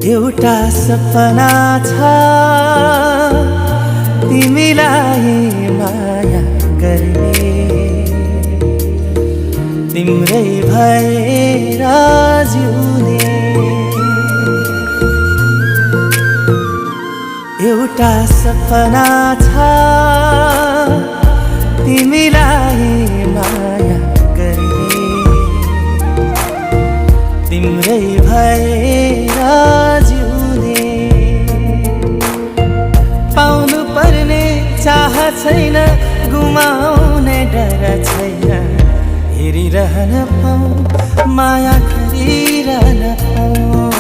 एउटा सपना छ तिमीलाई माया गर्ने, तिम्रै भएर जिउने। एउटा सपना छ तिमीलाई माया गर्ने, तिम्रै भएर जिउने। पाउनु पर्ने चाह छैन, गुमाउने डर छैन, हेरिरहन पाऊँ माया गरिरहन पाऊँ।